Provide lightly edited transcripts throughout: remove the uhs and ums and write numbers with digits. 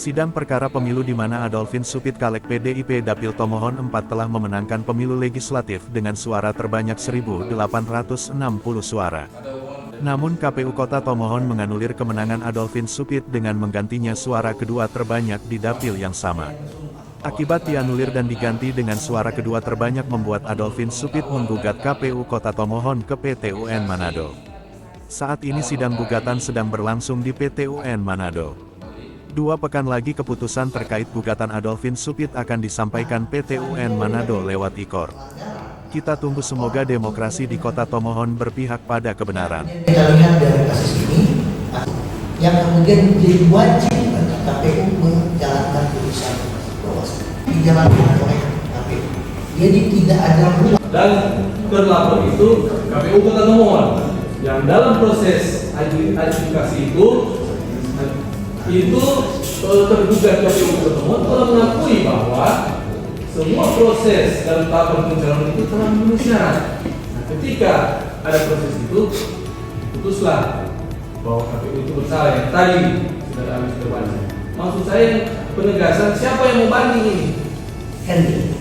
Sidang perkara pemilu di mana Adolfin Supit Caleg PDIP Dapil Tomohon 4 telah memenangkan pemilu legislatif dengan suara terbanyak 1.860 suara. Namun KPU Kota Tomohon menganulir kemenangan Adolfin Supit dengan menggantinya suara kedua terbanyak di dapil yang sama. Akibat dianulir dan diganti dengan suara kedua terbanyak membuat Adolfin Supit menggugat KPU Kota Tomohon ke PT UN Manado. Saat ini sidang gugatan sedang berlangsung di PT UN Manado. 2 pekan lagi keputusan terkait gugatan Adolfin Supit akan disampaikan PT UN Manado lewat IKOR. Kita tunggu semoga demokrasi di Kota Tomohon berpihak pada kebenaran. Kita lihat dari kasus ini, yang kemudian menjadi wajib bagi KPU menjalankan putusan Bawaslu. Dijalankan oleh KPU. Jadi tidak ada ruang. Dan terlapor itu KPU Kota Tomohon yang dalam proses adjudikasi itu tergugat KPU Kota Tomohon telah mengakui bahwa semua proses dalam tahapan pencalonan itu telah memenuhi syarat. Nah, ketika ada proses itu, putuslah bahwa KPU itu bersalah yang tadi sudah kami baca. Maksud saya penegasan siapa yang mau banding ini? Henry.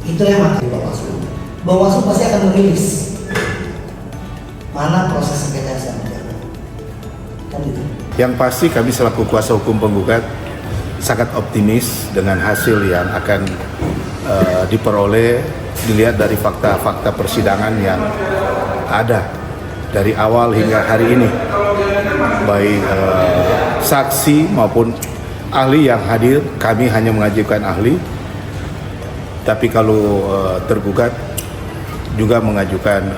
Itu yang maksud Bawaslu. Bawaslu pasti akan merilis mana proses sengketa yang sedang berjalan. Kan itu. Yang pasti kami selaku kuasa hukum penggugat sangat optimis dengan hasil yang akan diperoleh dilihat dari fakta-fakta persidangan yang ada dari awal hingga hari ini, baik saksi maupun ahli yang hadir. Kami hanya mengajukan ahli, tapi kalau tergugat juga mengajukan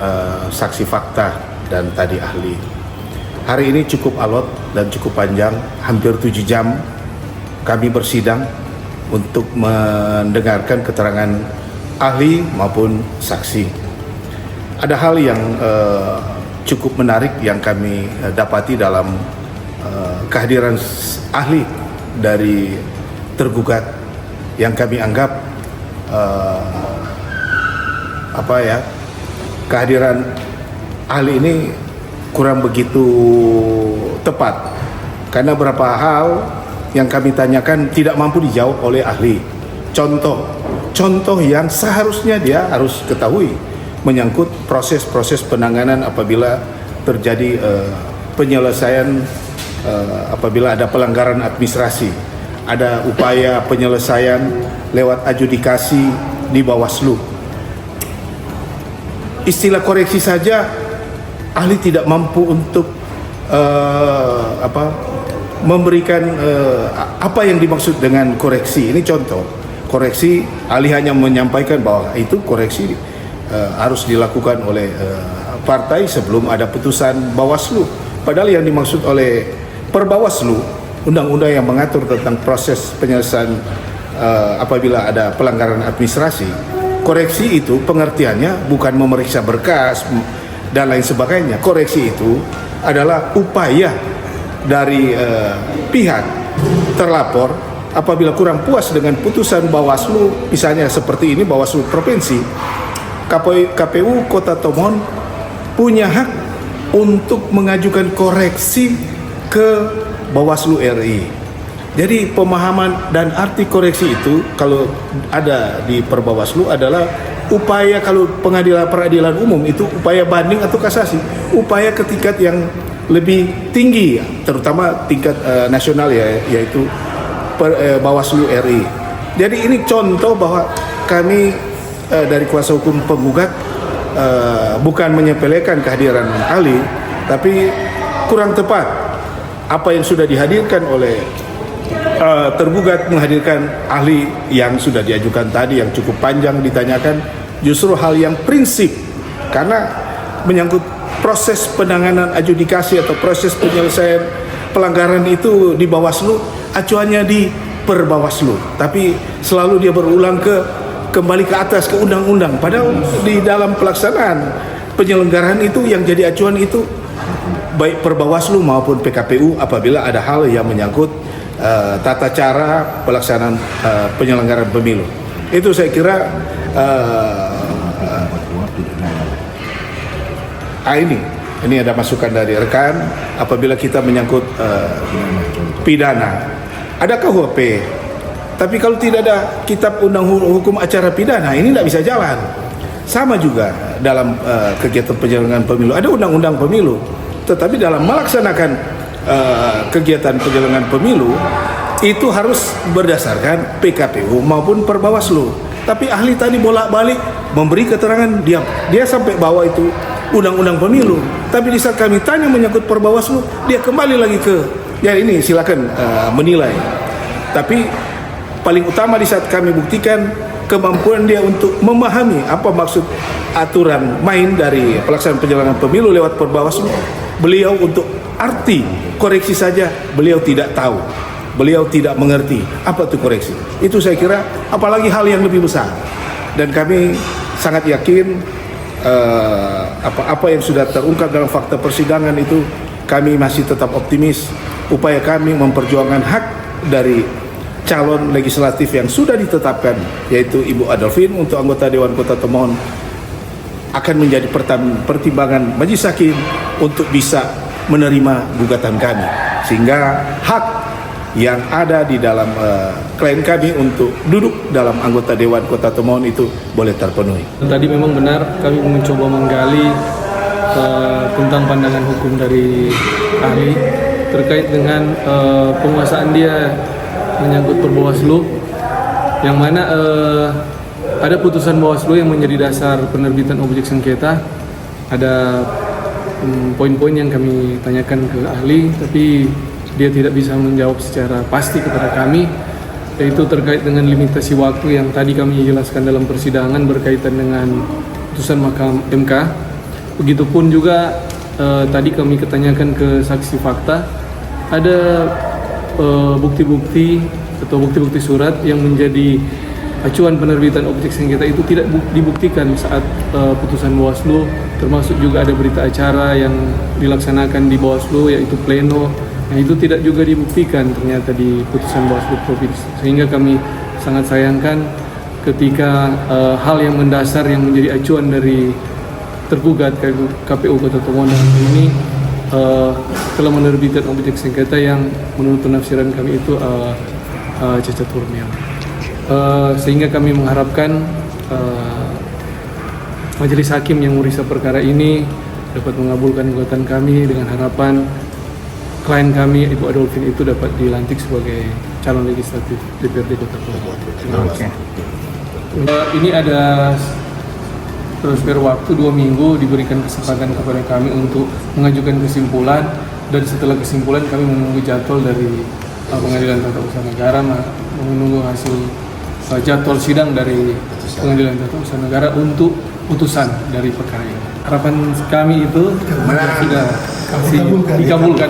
saksi fakta dan tadi ahli. Hari ini cukup alot dan cukup panjang, hampir 7 jam kami bersidang untuk mendengarkan keterangan ahli maupun saksi. Ada hal yang cukup menarik yang kami dapati dalam kehadiran ahli dari tergugat yang kami anggap kehadiran ahli ini kurang begitu tepat karena beberapa hal yang kami tanyakan tidak mampu dijawab oleh ahli. Contoh yang seharusnya dia harus ketahui menyangkut proses-proses penanganan apabila terjadi penyelesaian apabila ada pelanggaran administrasi, ada upaya penyelesaian lewat adjudikasi di Bawaslu. Istilah koreksi saja ahli tidak mampu untuk memberikan apa yang dimaksud dengan koreksi. Ini contoh koreksi, ahli hanya menyampaikan bahwa itu koreksi harus dilakukan oleh partai sebelum ada putusan Bawaslu. Padahal yang dimaksud oleh Perbawaslu, undang-undang yang mengatur tentang proses penyelesaian apabila ada pelanggaran administrasi, koreksi itu pengertiannya bukan memeriksa berkas dan lain sebagainya. Koreksi itu adalah upaya dari pihak terlapor apabila kurang puas dengan putusan Bawaslu, misalnya seperti ini Bawaslu Provinsi, KPU Kota Tomohon punya hak untuk mengajukan koreksi ke Bawaslu RI. Jadi pemahaman dan arti koreksi itu kalau ada di Perbawaslu adalah upaya, kalau peradilan umum itu upaya banding atau kasasi, upaya ke tingkat yang lebih tinggi, terutama tingkat nasional yaitu Bawaslu RI. Jadi ini contoh bahwa kami dari kuasa hukum penggugat bukan menyepelekan kehadiran ahli, tapi kurang tepat apa yang sudah dihadirkan oleh tergugat menghadirkan ahli yang sudah diajukan tadi yang cukup panjang ditanyakan, justru hal yang prinsip karena menyangkut proses penanganan adjudikasi atau proses penyelesaian pelanggaran itu di Bawaslu, acuannya di Perbawaslu, tapi selalu dia berulang kembali ke atas ke undang-undang, padahal di dalam pelaksanaan penyelenggaraan itu yang jadi acuan itu baik Perbawaslu maupun PKPU apabila ada hal yang menyangkut tata cara pelaksanaan penyelenggaraan pemilu. Itu saya kira ini ada masukan dari rekan apabila kita menyangkut pidana ada KUHP. Tapi kalau tidak ada kitab undang hukum acara pidana, ini tidak bisa jalan. Sama juga dalam kegiatan penyelenggaraan pemilu, ada undang-undang pemilu. Tetapi dalam melaksanakan kegiatan penyelenggaraan pemilu, itu harus berdasarkan PKPU maupun Perbawaslu. Tapi ahli tadi bolak-balik memberi keterangan, dia sampai bawa itu undang-undang pemilu. Tapi di saat kami tanya menyangkut Perbawaslu, dia kembali lagi ke, ya ini silakan menilai. Tapi paling utama di saat kami buktikan kemampuan dia untuk memahami apa maksud aturan main dari pelaksanaan penyelenggaraan pemilu lewat Perbawaslu. Beliau untuk arti koreksi saja beliau tidak tahu, beliau tidak mengerti apa itu koreksi. Itu saya kira apalagi hal yang lebih besar. Dan kami sangat yakin apa yang sudah terungkap dalam fakta persidangan itu, kami masih tetap optimis upaya kami memperjuangkan hak dari calon legislatif yang sudah ditetapkan, yaitu Ibu Adolfin untuk anggota Dewan Kota Tomohon, akan menjadi pertimbangan Majelis Hakim untuk bisa menerima gugatan kami, sehingga hak yang ada di dalam klien kami untuk duduk dalam anggota Dewan Kota Tomohon itu boleh terpenuhi. Tadi memang benar kami mencoba menggali tentang pandangan hukum dari ahli terkait dengan penguasaan dia menyangkut Perbawaslu, yang mana ada putusan Bawaslu yang menjadi dasar penerbitan objek sengketa. Ada poin-poin yang kami tanyakan ke ahli, tapi dia tidak bisa menjawab secara pasti kepada kami, yaitu terkait dengan limitasi waktu yang tadi kami jelaskan dalam persidangan berkaitan dengan putusan Mahkamah MK. Begitupun juga tadi kami ketanyakan ke saksi fakta, ada bukti-bukti atau bukti-bukti surat yang menjadi acuan penerbitan objek sengketa itu tidak dibuktikan saat putusan Bawaslu, termasuk juga ada berita acara yang dilaksanakan di Bawaslu yaitu pleno. Nah, itu tidak juga dibuktikan ternyata di putusan Bawaslu Provinsi, sehingga kami sangat sayangkan ketika hal yang mendasar yang menjadi acuan dari tergugat KPU Kota Tomohon ini telah menerbitkan objek sengketa yang menurut penafsiran kami itu cacat formil. Sehingga kami mengharapkan Majelis Hakim yang memeriksa perkara ini dapat mengabulkan gugatan kami dengan harapan klien kami Ibu Adolfin itu dapat dilantik sebagai calon legislatif DPRD Kota Tomohon. Terima kasih. Ini ada spare waktu 2 minggu, diberikan kesempatan kepada kami untuk mengajukan kesimpulan, dan setelah kesimpulan kami menunggu jadwal dari Pengadilan Tata Usaha Negara, menunggu hasil jadwal sidang dari Pengadilan Tata Usaha Negara untuk putusan dari perkara ini. Harapan kami itu sudah dikabulkan.